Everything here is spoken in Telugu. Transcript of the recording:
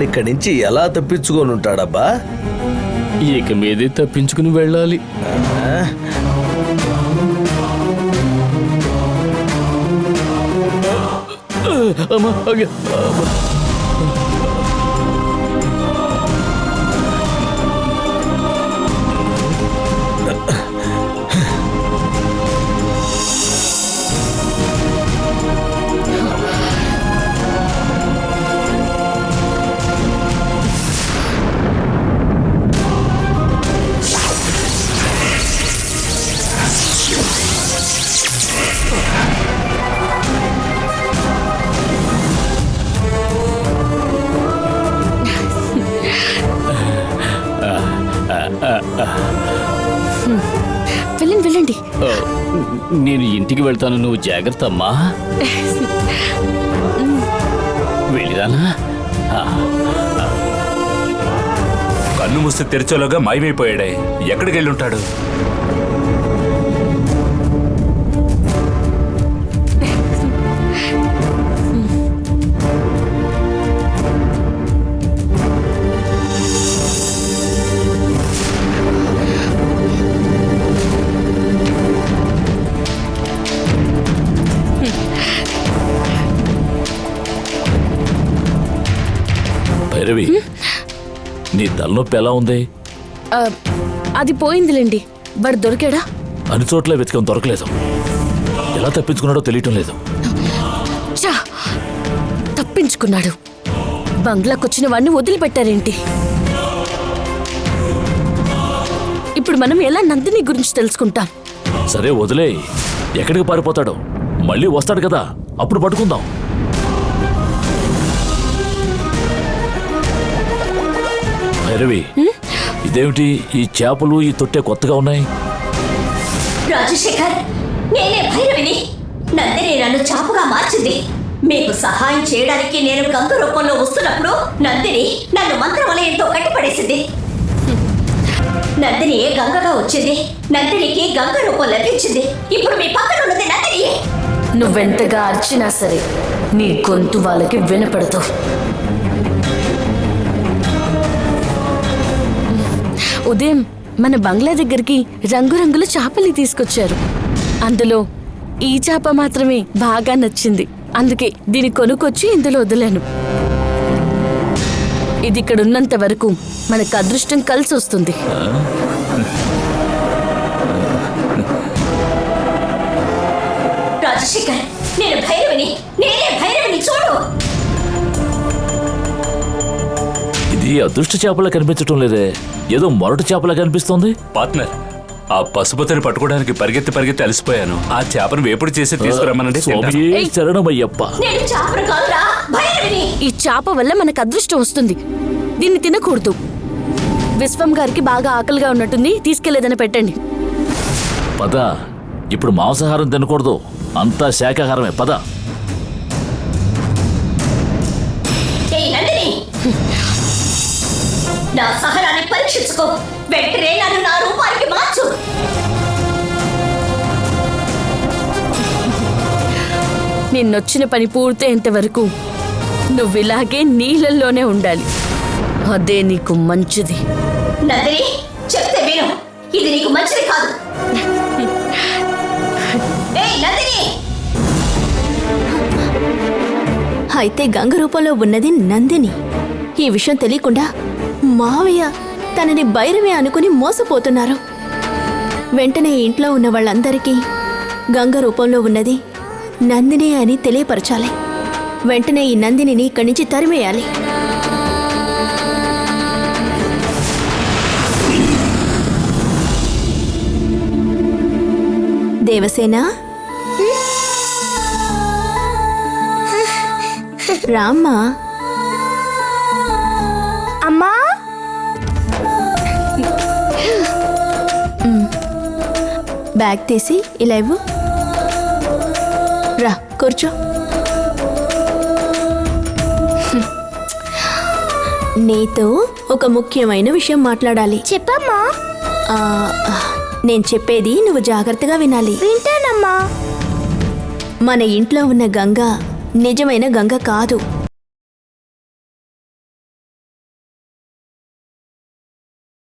వాడిక్కడి నుంచి ఎలా తప్పించుకొని ఉంటాడబ్బా? ఇక మీదే తప్పించుకుని వెళ్ళాలి. అమ్మా, అయ్యా, అమ్మా. వెళ్ళండి వెళ్ళండి. నేను ఇంటికి వెళ్తాను, నువ్వు జాగ్రత్త అమ్మా. వెళ్ళిరానా? కన్ను మూసి తెరిచేలోగా మాయమైపోయాడే. ఎక్కడికి వెళ్ళుంటాడు? భైరవి, నీ తలనొప్పి ఎలా ఉంది? అది పోయిందిలేండి. వాడు దొరికాడా? అన్ని చోట్ల వెతకం, దొరకలేదు. ఎలా తప్పించుకున్నాడో తెలియటం లేదు. చా, తప్పించుకున్నాడు. బంగ్లాకొచ్చిన వాడిని వదిలిపెట్టారేంటి? ఇప్పుడు మనం ఎలా నందిని గురించి తెలుసుకుంటాం? సరే వదిలే. ఎక్కడికి పారిపోతాడో? మళ్ళీ వస్తాడు కదా, అప్పుడు పట్టుకుందాం. భైరవి, ఇదేమిటి ఈ చేపలు, ఈ తొట్టె కొత్తగా ఉన్నాయి? రాజశేఖర్, నేనే భైరవిని. నందిని నన్ను చాపుగా మార్చింది. మీకు సహాయం చేయడానికి నేను గంగ రూపంలో వస్తున్నప్పుడు నందిని నన్ను మంత్రవలయంతో కట్టిపడేసింది. నందిని గంగగా వచ్చింది. నందినికి గంగ రూపం లభించింది. ఇప్పుడు మీ పక్కన ఉన్నది నందినియే. నువ్వెంతగా అర్చినా సరే నీ గొంతు వాళ్ళకి వినపడతావు. ఉదయం మన బంగ్లా దగ్గరికి రంగురంగుల చేపల్ని తీసుకొచ్చారు. అందులో ఈ చేప మాత్రమే బాగా నచ్చింది. అందుకే దీన్ని కొనుక్కొచ్చి ఇందులో వదిలాను. ఇది ఇక్కడ ఉన్నంత వరకు మనకు అదృష్టం కలిసి వస్తుంది. రాజశేఖర్, నేను భైరవిని. నేనే భైరవిని, చూడు. ఇది అదృష్ట చేపలా కనిపించటం లేదే, ఏదో మొరటి చేపలా కనిపిస్తోంది. పార్ట్నర్, ఆ పశుపతిని పట్టుకోవడానికి పరిగెత్తి అలసిపోయాను. ఆ చేపను వేపుడు చేసి తీసుకురమ్మనండి. స్వామియే శరణమయ్యప్ప. నేను చేపను కాదురా, భైరవిని. ఈ చేప వల్ల మనకు అదృష్టం వస్తుంది. దీన్ని తినకూడదు. విశ్వం గారికి బాగా ఆకలిగా ఉన్నట్టుంది, తీసుకెళ్లేదని పెట్టండి. పద, ఇప్పుడు మాంసాహారం తినకూడదు, అంతా శాకాహారమే. పద. ఏయ్ నందిని, నా సహనాన్ని పరీక్షించుకో. వెంటనే నన్ను నా రూపానికి మార్చు. నిన్నొచ్చిన పని పూర్తయ్యేంత వరకు నువ్విలాగే నీళ్ళల్లోనే ఉండాలి. అదే నీకు మంచిది. నందిని, చెప్తే విను. ఇది నీకు మంచిది కాదు. ఏయ్ నందిని! అయితే గంగ రూపంలో ఉన్నది నందిని. ఈ విషయం తెలియకుండా మావయ్య తనని భైరవి అనుకుని మోసపోతున్నారు. వెంటనే ఇంట్లో ఉన్న వాళ్ళందరికీ గంగ రూపంలో ఉన్నది నందిని అని తెలియపరచాలి. వెంటనే ఈ నందినిని ఇక్కడి నుంచి తరిమేయాలి. దేవసేన, రామ్మా. అమ్మా, బ్యాగ్ తీసి ఇలా ఇవ్వు. రా కూర్చో. నీతో ఒక ముఖ్యమైన విషయం మాట్లాడాలి. చెప్పమ్మా. నేను చెప్పేది నువ్వు జాగ్రత్తగా వినాలి. వింటానమ్మా. మన ఇంట్లో ఉన్న గంగ నిజమైన గంగ కాదు.